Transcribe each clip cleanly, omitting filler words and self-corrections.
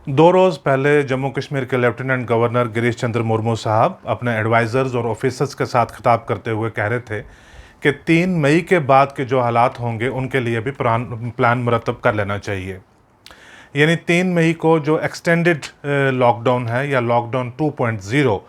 दो रोज़ पहले जम्मू कश्मीर के लेफ्टिनेंट गवर्नर गिरीश चंद्र मुर्मू साहब अपने एडवाइज़र्स और ऑफिसर्स के साथ खिताब करते हुए कह रहे थे कि 3 मई के बाद के जो हालात होंगे उनके लिए भी प्लान मुरतब कर लेना चाहिए। यानी 3 मई को जो एक्सटेंडेड लॉकडाउन है या लॉकडाउन 2.0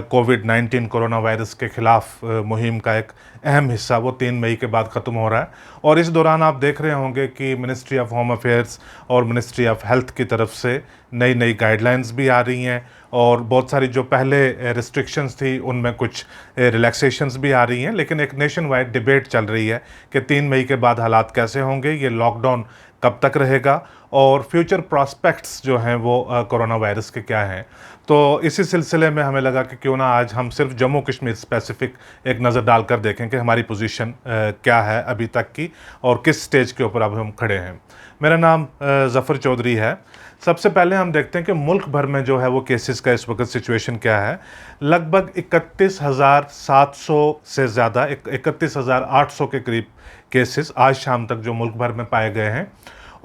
कोविड-19 कोरोना वायरस के ख़िलाफ़ मुहिम का एक अहम हिस्सा वो 3 मई के बाद ख़त्म हो रहा है। और इस दौरान आप देख रहे होंगे कि मिनिस्ट्री ऑफ होम अफेयर्स और मिनिस्ट्री ऑफ हेल्थ की तरफ से नई नई गाइडलाइंस भी आ रही हैं और बहुत सारी जो पहले रिस्ट्रिक्शंस थी उनमें कुछ रिलैक्सेशंस भी आ रही हैं। लेकिन एक नेशन वाइड डिबेट चल रही है कि 3 मई के बाद हालात कैसे होंगे, ये लॉकडाउन कब तक रहेगा और फ्यूचर प्रॉस्पेक्ट्स जो हैं वो कोरोना वायरस के क्या हैं। तो इसी सिलसिले में हमें लगा कि क्यों ना आज हम सिर्फ जम्मू कश्मीर स्पेसिफिक एक नज़र डालकर देखें कि हमारी पोजीशन क्या है अभी तक की और किस स्टेज के ऊपर अब हम खड़े हैं। मेरा नाम ज़फ़र चौधरी है। सबसे पहले हम देखते हैं कि मुल्क भर में जो है वो केसेस का इस वक्त सिचुएशन क्या है। लगभग 31,700 से ज़्यादा 31,800 के करीब केसेस आज शाम तक जो मुल्क भर में पाए गए हैं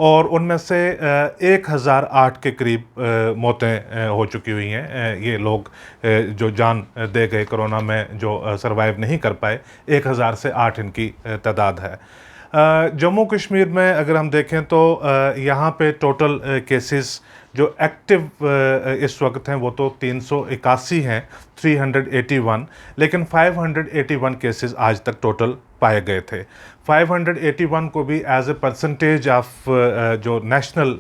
और उनमें से 1,008 के करीब मौतें हो चुकी हुई हैं। ये लोग जो जान दे गए कोरोना में, जो सरवाइव नहीं कर पाए, 1,000 से 8 इनकी तादाद है। जम्मू कश्मीर में अगर हम देखें तो यहाँ पे टोटल केसेस जो एक्टिव इस वक्त हैं वो तो 381 हैं, 381, लेकिन 581 केसेस आज तक टोटल पाए गए थे। 581 को भी एज ए परसेंटेज ऑफ जो नेशनल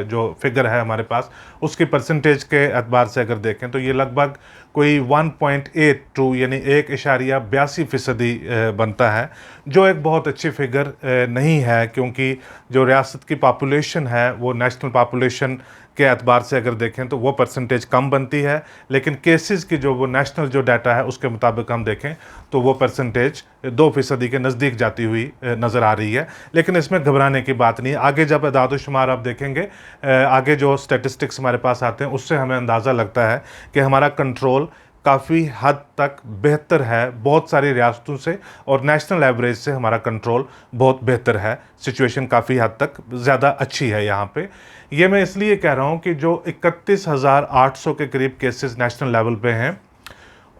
जो फिगर है हमारे पास, उसकी परसेंटेज के एतबार से अगर देखें तो ये लगभग कोई 1.82 यानी 1.82% बनता है, जो एक बहुत अच्छी फिगर नहीं है, क्योंकि जो रियासत की पॉपुलेशन है वो नेशनल पॉपुलेशन के एतबार से अगर देखें तो वो परसेंटेज कम बनती है। लेकिन केसेस की जो वो नेशनल जो डाटा है उसके मुताबिक हम देखें तो वो परसेंटेज 2% के नज़दीक जाती हुई नज़र आ रही है। लेकिन इसमें घबराने की बात नहीं है। आगे जब अदाद-ओ-शुमार आप देखेंगे, आगे जो स्टैटिस्टिक्स हमारे पास आते हैं उससे हमें अंदाज़ा लगता है कि हमारा कंट्रोल काफ़ी हद तक बेहतर है बहुत सारी रियासतों से, और नेशनल एवरेज से हमारा कंट्रोल बहुत बेहतर है। सिचुएशन काफ़ी हद तक ज़्यादा अच्छी है यहाँ पे। ये मैं इसलिए कह रहा हूँ कि जो 31,800 के करीब केसेस नेशनल लेवल पे हैं,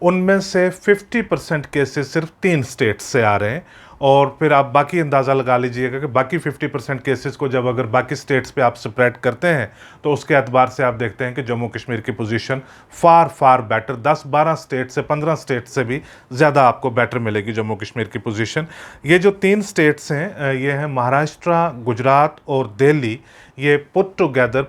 उनमें से 50% केसेस सिर्फ 3 स्टेट्स से आ रहे हैं। और फिर आप बाकी अंदाज़ा लगा लीजिएगा कि बाकी 50% केसेस को जब अगर बाकी स्टेट्स पे आप स्प्रेड करते हैं तो उसके एतबार से आप देखते हैं कि जम्मू कश्मीर की पोजीशन फार बेटर, 10-12 स्टेट से 15 स्टेट से भी ज़्यादा आपको बेटर मिलेगी जम्मू कश्मीर की पोजीशन। ये जो 3 स्टेट्स हैं, ये हैं महाराष्ट्र, गुजरात और दिल्ली। ये पुट टुगेदर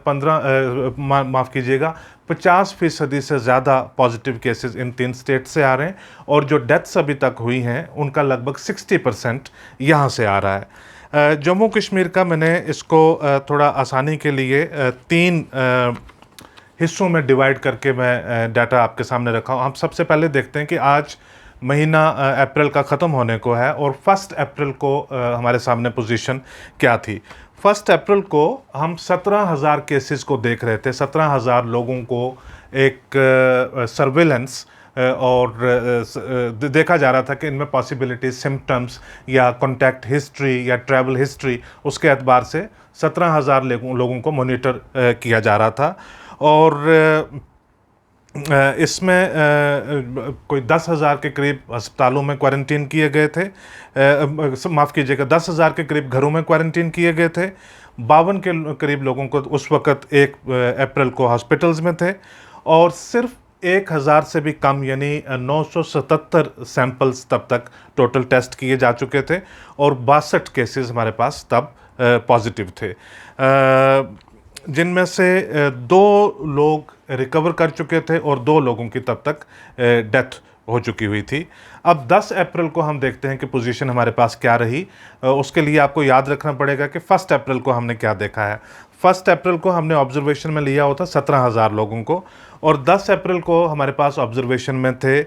माफ़ कीजिएगा 50% से ज़्यादा पॉजिटिव केसेस इन 3 स्टेट से आ रहे हैं, और जो डेथ्स अभी तक हुई हैं उनका लगभग 60% यहाँ से आ रहा है। जम्मू कश्मीर का मैंने इसको थोड़ा आसानी के लिए 3 हिस्सों में डिवाइड करके मैं डाटा आपके सामने रखा हूँ। हम सबसे पहले देखते हैं कि आज महीना अप्रैल का ख़त्म होने को है और 1 अप्रैल को हमारे सामने पोजीशन क्या थी। 1 अप्रैल को हम 17,000 केसेस को देख रहे थे, 17,000 लोगों को एक सर्विलेंस और देखा जा रहा था कि इनमें पॉसिबिलिटी सिम्टम्स या कॉन्टैक्ट हिस्ट्री या ट्रैवल हिस्ट्री, उसके एतबार से 17,000 लोगों को मॉनिटर किया जा रहा था। और इसमें कोई 10,000 के करीब अस्पतालों में क्वारंटीन किए गए थे, माफ़ कीजिएगा 10,000 के करीब घरों में क्वारंटीन किए गए थे। 52 के करीब लोगों को उस वक़्त 1 अप्रैल को हॉस्पिटल्स में थे, और सिर्फ 1,000 से भी कम यानी 977 सैंपल्स तब तक टोटल टेस्ट किए जा चुके थे, और 62 केसेस हमारे पास तब पॉजिटिव थे, जिनमें से 2 लोग रिकवर कर चुके थे और 2 लोगों की तब तक डेथ हो चुकी हुई थी। अब 10 अप्रैल को हम देखते हैं कि पोजीशन हमारे पास क्या रही। उसके लिए आपको याद रखना पड़ेगा कि 1 अप्रैल को हमने क्या देखा है। 1 अप्रैल को हमने ऑब्जर्वेशन में लिया होता 17,000 लोगों को, और 10 अप्रैल को हमारे पास ऑब्जर्वेशन में थे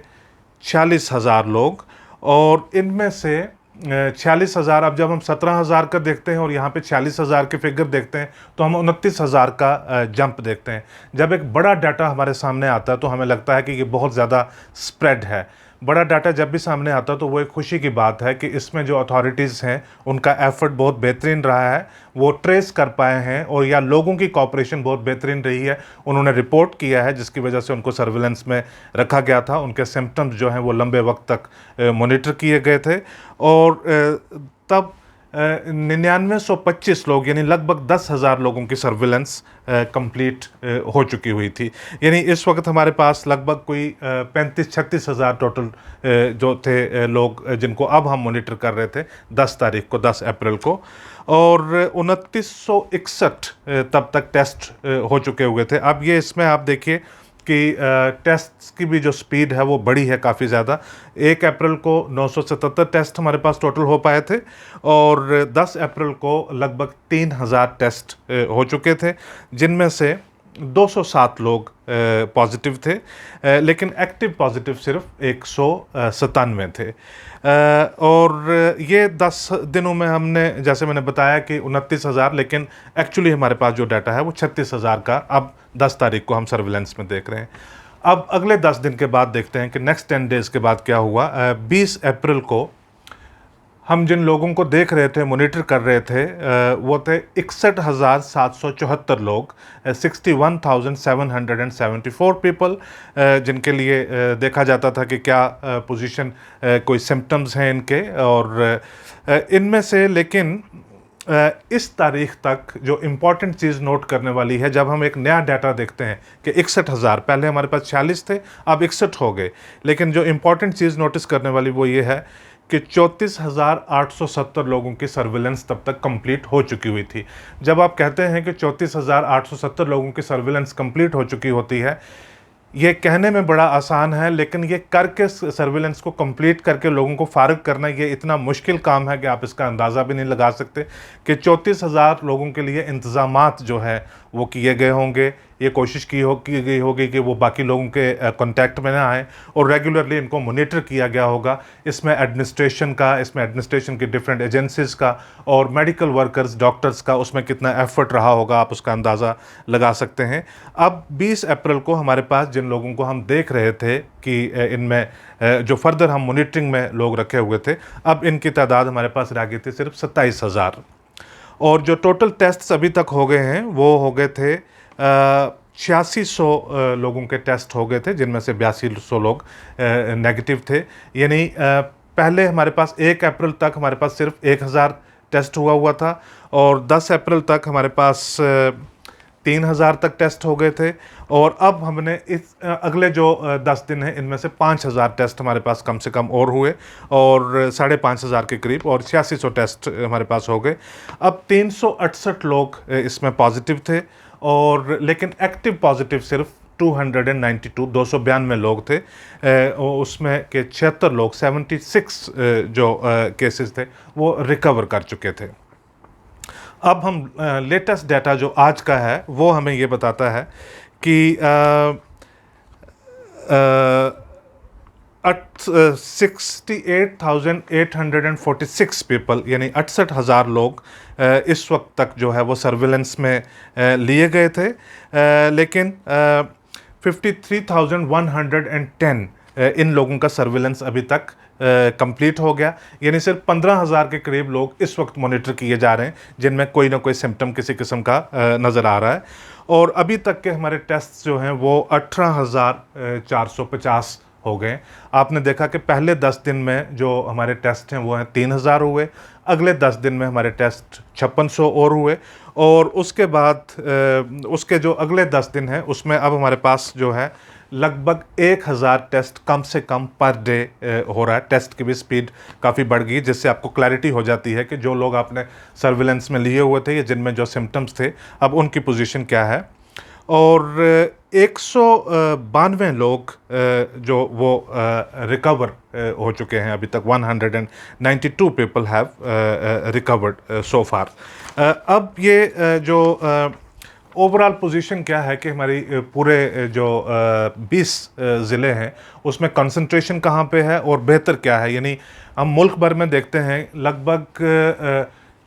46,000 लोग, और इनमें से 46,000, अब जब हम 17,000 का देखते हैं और यहाँ पे 46,000 के फिगर देखते हैं तो हम 29,000 का जंप देखते हैं। जब एक बड़ा डाटा हमारे सामने आता है तो हमें लगता है कि ये बहुत ज़्यादा स्प्रेड है। बड़ा डाटा जब भी सामने आता तो वो एक खुशी की बात है कि इसमें जो अथॉरिटीज़ हैं उनका एफर्ट बहुत बेहतरीन रहा है, वो ट्रेस कर पाए हैं, और या लोगों की कॉपरेशन बहुत बेहतरीन रही है। उन्होंने रिपोर्ट किया है जिसकी वजह से उनको सर्विलेंस में रखा गया था। उनके सिम्टम्स जो हैं वो लंबे वक्त तक मॉनिटर किए गए थे, और तब 9925 लोग यानी लगभग 10,000 लोगों की सर्विलेंस कंप्लीट हो चुकी हुई थी। यानी इस वक्त हमारे पास लगभग कोई 35-36 हज़ार टोटल जो थे लोग जिनको अब हम मॉनिटर कर रहे थे 10 तारीख को, 10 अप्रैल को, और 2961 तब तक टेस्ट हो चुके हुए थे। अब ये इसमें आप देखिए कि टेस्ट्स की भी जो स्पीड है वो बड़ी है काफ़ी ज़्यादा। 1 अप्रैल को 977 टेस्ट हमारे पास टोटल हो पाए थे, और 10 अप्रैल को लगभग 3000 टेस्ट हो चुके थे, जिनमें से 207 लोग पॉजिटिव थे, लेकिन एक्टिव पॉजिटिव सिर्फ 197 थे। और ये 10 दिनों में हमने, जैसे मैंने बताया कि 29,000, लेकिन एक्चुअली हमारे पास जो डाटा है वो 36,000 का अब 10 तारीख को हम सर्विलेंस में देख रहे हैं। अब अगले 10 दिन के बाद देखते हैं कि नेक्स्ट 10 डेज़ के बाद क्या हुआ। 20 अप्रैल को हम जिन लोगों को देख रहे थे, मॉनिटर कर रहे थे, वो थे 61,774 लोग, 61,774 पीपल, जिनके लिए देखा जाता था कि क्या पोजीशन, कोई सिम्टम्स हैं इनके, और इनमें से लेकिन इस तारीख तक जो इम्पॉर्टेंट चीज़ नोट करने वाली है, जब हम एक नया डाटा देखते हैं कि 61,000, पहले हमारे पास 46 थे, अब 61 हो गए, लेकिन जो इम्पॉर्टेंट चीज़ नोटिस करने वाली वो ये है कि 34,870 लोगों की सर्विलेंस तब तक कंप्लीट हो चुकी हुई थी। जब आप कहते हैं कि 34,870 लोगों की सर्विलेंस कंप्लीट हो चुकी होती है, ये कहने में बड़ा आसान है, लेकिन ये करके, सर्विलेंस को कंप्लीट करके लोगों को फारिग करना, ये इतना मुश्किल काम है कि आप इसका अंदाज़ा भी नहीं लगा सकते कि 34,000 लोगों के लिए इंतज़ामात जो है वो किए गए होंगे। ये कोशिश की गई होगी कि वो बाकी लोगों के कांटेक्ट में ना आए, और रेगुलरली इनको मॉनिटर किया गया होगा। इसमें एडमिनिस्ट्रेशन की डिफरेंट एजेंसीज़ का और मेडिकल वर्कर्स, डॉक्टर्स का उसमें कितना एफर्ट रहा होगा, आप उसका अंदाज़ा लगा सकते हैं। अब 20 अप्रैल को हमारे पास जिन लोगों को हम देख रहे थे कि इनमें जो फर्दर हम मॉनिटरिंग में लोग रखे हुए थे, अब इनकी तादाद हमारे पास रह गई थी सिर्फ 27,000, और जो टोटल टेस्ट्स अभी तक हो गए हैं वो हो गए थे 8600 लोगों के टेस्ट हो गए थे, जिनमें से 8200 लोग नेगेटिव थे। यानी पहले हमारे पास 1 अप्रैल तक हमारे पास सिर्फ 1000 टेस्ट हुआ था, और 10 अप्रैल तक हमारे पास 3000 तक टेस्ट हो गए थे, और अब हमने इस अगले जो 10 दिन हैं इनमें से 5000 टेस्ट हमारे पास कम से कम और हुए, और 5,500 के करीब, और 8600 टेस्ट हमारे पास हो गए। अब 368 लोग इसमें पॉजिटिव थे, और लेकिन एक्टिव पॉजिटिव सिर्फ 292 लोग थे, उसमें के 76 लोग, 76 जो केसेस थे वो रिकवर कर चुके थे। अब हम लेटेस्ट डाटा जो आज का है वो हमें ये बताता है कि 68,846 पीपल, यानी 68,000 लोग इस वक्त तक जो है वो सर्विलेंस में लिए गए थे, लेकिन 53,110 इन लोगों का सर्विलेंस अभी तक कंप्लीट हो गया। यानी सिर्फ 15,000 के करीब लोग इस वक्त मॉनिटर किए जा रहे हैं, जिनमें कोई ना कोई सिम्टम किसी किस्म का नज़र आ रहा है, और अभी तक के हमारे टेस्ट जो हैं वो 18,450 हो गए। आपने देखा कि पहले 10 दिन में जो हमारे टेस्ट हैं वो हैं 3,000 हुए, अगले 10 दिन में हमारे टेस्ट 5600 और हुए, और उसके बाद उसके जो अगले 10 दिन हैं उसमें अब हमारे पास जो है लगभग 1,000 टेस्ट कम से कम पर डे हो रहा है। टेस्ट की भी स्पीड काफ़ी बढ़ गई, जिससे आपको क्लैरिटी हो जाती है कि जो लोग आपने सर्विलेंस में लिए हुए थे या जिनमें जो सिम्टम्स थे अब उनकी पोजीशन क्या है। और 192 लोग जो वो रिकवर हो चुके हैं अभी तक। 192 पीपल हैव रिकवर्ड सो फार। अब ये जो ओवरऑल पोजीशन क्या है कि हमारी पूरे जो 20 ज़िले हैं उसमें कंसंट्रेशन कहाँ पे है और बेहतर क्या है। यानी हम मुल्क भर में देखते हैं लगभग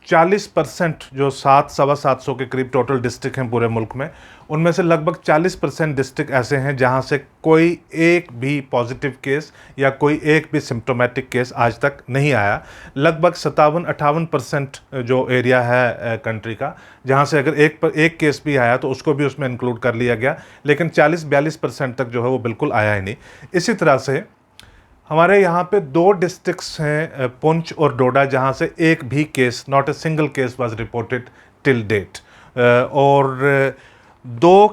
40% जो 700-725 के करीब टोटल डिस्ट्रिक्ट हैं पूरे मुल्क में, उनमें से लगभग 40% डिस्ट्रिक्ट ऐसे हैं जहां से कोई एक भी पॉजिटिव केस या कोई एक भी सिम्टोमेटिक केस आज तक नहीं आया। लगभग 57-58% जो एरिया है कंट्री का, जहां से अगर एक केस भी आया तो उसको भी उसमें इंक्लूड कर लिया गया, लेकिन 40-42% तक जो है वो बिल्कुल आया ही नहीं। इसी तरह से हमारे यहाँ पे 2 डिस्ट्रिक्ट्स हैं, पुंछ और डोडा, जहाँ से एक भी case, not a single case was reported till date. और 2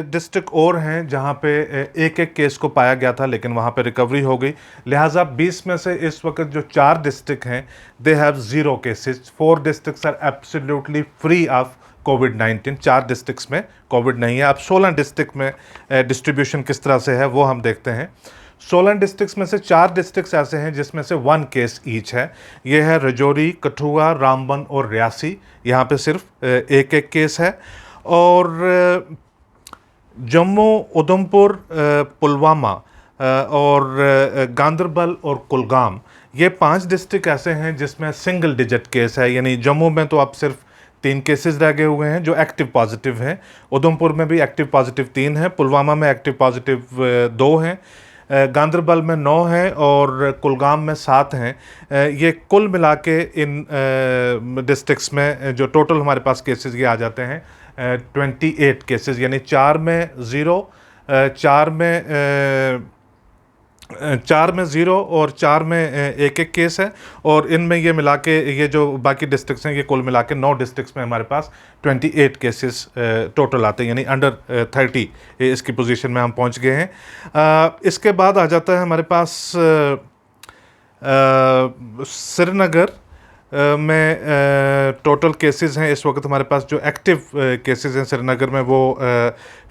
डिस्ट्रिक्ट और हैं जहाँ पे एक केस को पाया गया था, लेकिन वहाँ पे रिकवरी हो गई। लिहाजा 20 में से इस वक्त जो 4 डिस्ट्रिक्ट हैं, they have 0 cases. 4 districts are absolutely free of कोविड-19। 4 डिस्ट्रिक्ट्स में कोविड नहीं है। अब 16 डिस्ट्रिक्ट में डिस्ट्रीब्यूशन किस तरह से है वो हम देखते हैं। 16 डिस्ट्रिक्ट्स में से 4 डिस्ट्रिक्ट्स ऐसे हैं जिसमें से 1 केस ईच है। ये है रजौरी, कठुआ, रामबन और रियासी। यहाँ पे सिर्फ एक केस है। और जम्मू, उधमपुर, पुलवामा और गांदरबल और कुलगाम, ये 5 डिस्ट्रिक्ट ऐसे हैं जिसमें सिंगल डिजिट केस है। यानी जम्मू में तो अब सिर्फ 3 केसेस रह गए हुए हैं जो एक्टिव पॉजिटिव हैं। उधमपुर में भी एक्टिव पॉजिटिव 3 हैं। पुलवामा में एक्टिव पॉजिटिव 2 हैं। गांदरबल में 9 हैं और कुलगाम में 7 हैं। ये कुल मिला के इन डिस्ट्रिक्ट्स में जो टोटल हमारे पास केसेस ये आ जाते हैं 28 केसेस। यानी 4 में 0, 4 में 0 और 4 में एक केस है। और इनमें ये मिला के ये जो बाकी डिस्ट्रिक्ट्स हैं, ये कुल मिला के 9 डिस्ट्रिक्ट्स में हमारे पास 28 केसेस टोटल आते हैं। यानी अंडर 30 इसकी पोजीशन में हम पहुंच गए हैं। इसके बाद आ जाता है हमारे पास श्रीनगर में टोटल केसेस हैं इस वक्त हमारे पास जो एक्टिव केसेस हैं श्रीनगर में वो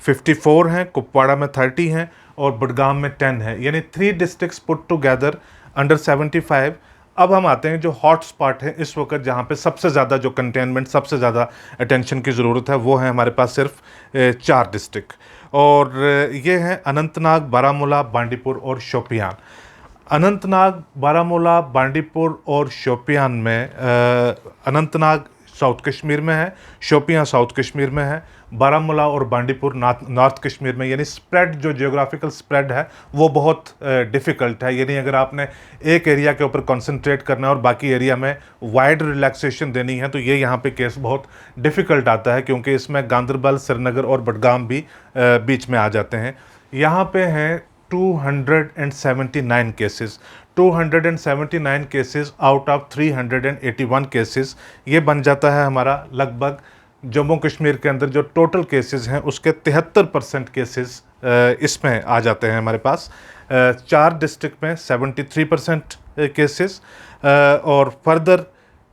54 हैं, कुपवाड़ा में 30 हैं और बडगाम में 10 है। यानी 3 डिस्ट्रिक्ट्स पुट टुगेदर अंडर 75। अब हम आते हैं जो हॉट स्पॉट है इस वक्त, जहाँ पे सबसे ज़्यादा जो कंटेनमेंट, सबसे ज़्यादा अटेंशन की ज़रूरत है, वो है हमारे पास सिर्फ 4 डिस्ट्रिक्ट। और ये हैं अनंतनाग, बारामूला, बांडीपुर और शोपियान। अनंतनाग, बारामूला, बांडीपुर और शोपियान में अनंतनाग साउथ कश्मीर में है, शोपियां साउथ कश्मीर में है, बारामूला और बांडीपुर नॉर्थ कश्मीर में। यानी स्प्रेड, जो जियोग्राफिकल स्प्रेड है वो बहुत डिफ़िकल्ट है। यानी अगर आपने एक एरिया के ऊपर कंसंट्रेट करना है और बाकी एरिया में वाइड रिलैक्सेशन देनी है तो ये यहाँ पे केस बहुत डिफ़िकल्ट आता है, क्योंकि इसमें गांदरबल, श्रीनगर और बडगाम भी बीच में आ जाते हैं। यहाँ पे हैं 279 cases. 279 cases out of 381 cases, ये बन जाता है हमारा लगभग जम्मू कश्मीर के अंदर जो टोटल केसेस हैं उसके 73% केसेस इसमें आ जाते हैं हमारे पास। 4 डिस्ट्रिक्ट में 73% केसेस और फर्दर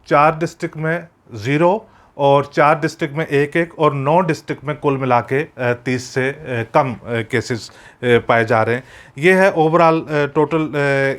4 डिस्ट्रिक्ट में 0 और 4 डिस्ट्रिक्ट में 1 और 9 डिस्ट्रिक्ट में कुल मिला के 30 से कम केसेस पाए जा रहे हैं। ये है ओवरऑल टोटल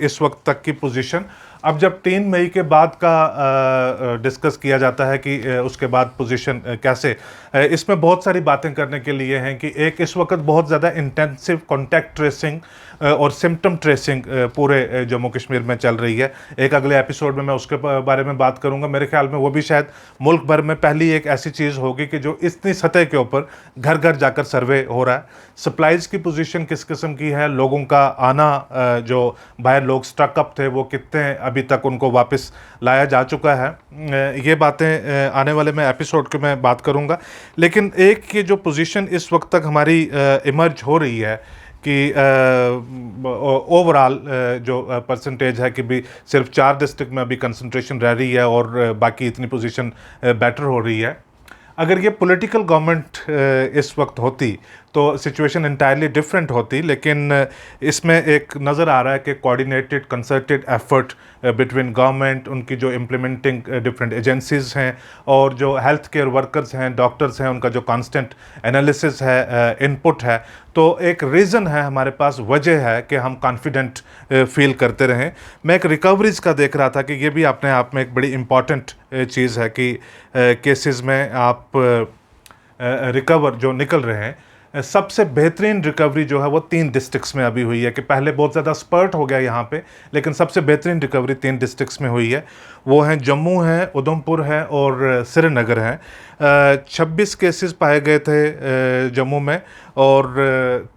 इस वक्त तक की पोजीशन। अब जब 3 मई के बाद का डिस्कस किया जाता है कि उसके बाद पोजीशन कैसे, इसमें बहुत सारी बातें करने के लिए हैं कि एक इस वक्त बहुत ज़्यादा इंटेंसिव कॉन्टैक्ट ट्रेसिंग और सिम्टम ट्रेसिंग पूरे जम्मू कश्मीर में चल रही है। एक अगले एपिसोड में मैं उसके बारे में बात करूंगा। मेरे ख्याल में वो भी शायद मुल्क भर में पहली एक ऐसी चीज़ होगी कि जो इतनी सतह के ऊपर घर घर जाकर सर्वे हो रहा है। सप्लाईज़ की पोजीशन किस किस्म की है, लोगों का आना, जो बाहर लोग स्टक अप थे वो कितने अभी तक उनको वापस लाया जा चुका है, ये बातें आने वाले मैं एपिसोड के मैं बात करूंगा। लेकिन एक की जो पोजीशन इस वक्त तक हमारी इमर्ज हो रही है कि ओवरऑल जो परसेंटेज है कि भी सिर्फ 4 डिस्ट्रिक्ट में अभी कंसंट्रेशन रह रही है और बाकी इतनी पोजीशन बेटर हो रही है। अगर ये पॉलिटिकल गवर्नमेंट इस वक्त होती तो सिचुएशन इंटायरली डिफरेंट होती, लेकिन इसमें एक नज़र आ रहा है कि coordinated concerted effort between government, उनकी जो इम्प्लीमेंटिंग डिफरेंट एजेंसीज हैं और जो हेल्थ केयर वर्कर्स हैं, डॉक्टर्स हैं, उनका जो कांस्टेंट एनालिसिस है, इनपुट है, तो एक रीज़न है हमारे पास, वजह है कि हम कॉन्फिडेंट फील करते रहें। मैं एक रिकवरीज का देख रहा था कि ये भी अपने आप में एक बड़ी इम्पॉर्टेंट चीज़ है कि केसेस में आप रिकवर जो निकल रहे हैं, सबसे बेहतरीन रिकवरी जो है वो 3 डिस्ट्रिक्ट्स में अभी हुई है, कि पहले बहुत ज़्यादा स्पर्ट हो गया यहाँ पे, लेकिन सबसे बेहतरीन रिकवरी 3 डिस्ट्रिक्ट्स में हुई है। वो हैं जम्मू है, उधमपुर है और श्रीनगर है। 26 केसेस पाए गए थे जम्मू में और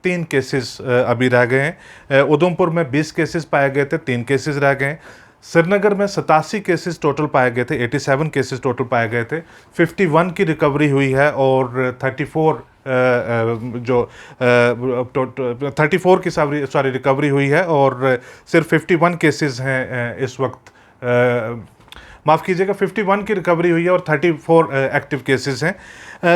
3 केसेस अभी रह गए हैं। उधमपुर में 20 केसेस पाए गए थे, 3 केसेस रह गए। श्रीनगर में 87 केसेस टोटल पाए गए थे, 87 केसेस टोटल पाए गए थे। 51 की रिकवरी हुई है और 34 की सॉरी रिकवरी हुई है और सिर्फ 51 केसेस हैं इस वक्त। माफ़ कीजिएगा, 51 की रिकवरी हुई है और 34 एक्टिव केसेस हैं।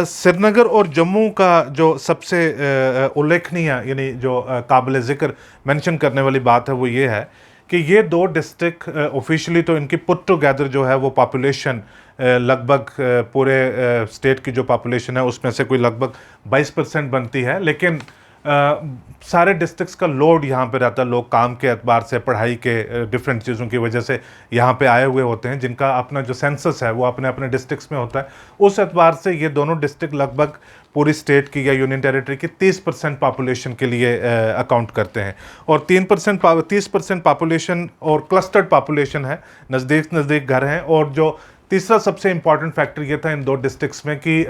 श्रीनगर और जम्मू का जो सबसे उल्लेखनीय यानी जो काबिल ज़िक्र मेंशन करने वाली बात है वो ये है कि ये 2 डिस्ट्रिक्ट ऑफिशियली तो इनकी पुट टुगेदर जो है वो पॉपुलेशन लगभग पूरे स्टेट की जो पॉपुलेशन है उसमें से कोई लगभग 22% बनती है, लेकिन सारे डिस्ट्रिक्ट्स का लोड यहाँ पे रहता है। लोग काम के एतबार से, पढ़ाई के डिफरेंट चीज़ों की वजह से यहाँ पे आए हुए होते हैं, जिनका अपना जो सेंसस है वो अपने अपने डिस्ट्रिक्ट्स में होता है। उस एतबार से ये दोनों डिस्ट्रिक्ट लगभग पूरी स्टेट की या यूनियन टेरिटरी की 30% पॉपुलेशन के लिए अकाउंट करते हैं और 30% पॉपुलेशन और क्लस्टर्ड पॉपुलेशन है, नज़दीक नज़दीक घर हैं। और जो तीसरा सबसे इंपॉर्टेंट फैक्टर ये था इन 2 डिस्ट्रिक्ट्स में कि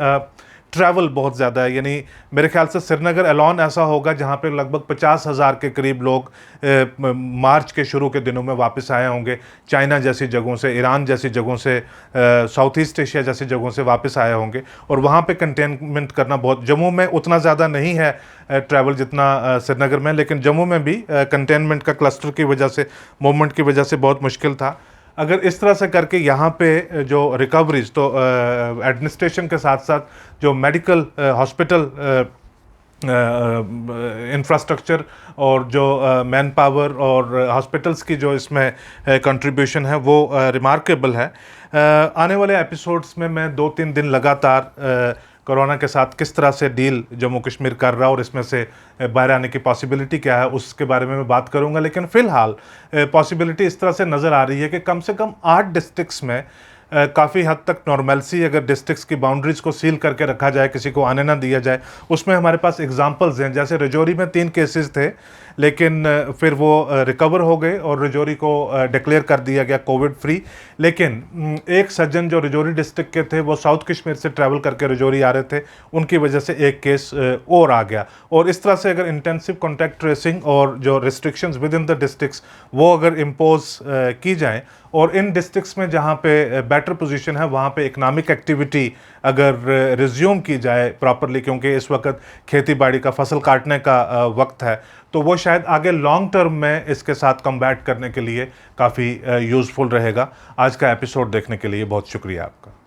ट्रैवल बहुत ज़्यादा है, यानी मेरे ख्याल से श्रीनगर अलॉन ऐसा होगा जहाँ पे लगभग 50,000 के करीब लोग मार्च के शुरू के दिनों में वापस आए होंगे, चाइना जैसी जगहों से, ईरान जैसी जगहों से, साउथ ईस्ट एशिया जैसी जगहों से वापस आए होंगे और वहाँ पे कंटेनमेंट करना बहुत, जम्मू में उतना ज़्यादा नहीं है ट्रैवल जितना श्रीनगर में, लेकिन जम्मू में भी कंटेनमेंट का क्लस्टर की वजह से, मूवमेंट की वजह से बहुत मुश्किल था। अगर इस तरह से करके यहाँ पे जो रिकवरीज, तो एडमिनिस्ट्रेशन के साथ साथ जो मेडिकल हॉस्पिटल इंफ्रास्ट्रक्चर और जो मैन पावर और हॉस्पिटल्स की जो इसमें कंट्रीब्यूशन है वो रिमार्केबल है। आने वाले एपिसोड्स में मैं 2-3 दिन लगातार कोरोना के साथ किस तरह से डील जम्मू कश्मीर कर रहा है और इसमें से बाहर आने की पॉसिबिलिटी क्या है उसके बारे में मैं बात करूंगा। लेकिन फ़िलहाल पॉसिबिलिटी इस तरह से नज़र आ रही है कि कम से कम 8 डिस्ट्रिक्ट्स में काफ़ी हद तक नॉर्मलसी, अगर डिस्ट्रिक्ट्स की बाउंड्रीज़ को सील करके रखा जाए, किसी को आने ना दिया जाए, उसमें हमारे पास एग्जांपल्स हैं। जैसे रजौरी में 3 केसेस थे, लेकिन फिर वो रिकवर हो गए और रजौरी को डिक्लेयर कर दिया गया कोविड फ्री। लेकिन एक सज्जन जो रजौरी डिस्ट्रिक्ट के थे वो साउथ कश्मीर से ट्रैवल करके रजौरी आ रहे थे, उनकी वजह से एक केस और आ गया। और इस तरह से अगर इंटेंसिव कॉन्टैक्ट ट्रेसिंग और जो restrictions with in the districts वो अगर इम्पोज की जाएँ और इन डिस्ट्रिक्ट्स में जहाँ पे बेटर पोजीशन है वहाँ पे इकनॉमिक एक्टिविटी अगर रिज्यूम की जाए प्रॉपरली, क्योंकि इस वक्त खेती बाड़ी का फसल काटने का वक्त है, तो वो शायद आगे लॉन्ग टर्म में इसके साथ कम्बैट करने के लिए काफ़ी यूज़फुल रहेगा। आज का एपिसोड देखने के लिए बहुत शुक्रिया आपका।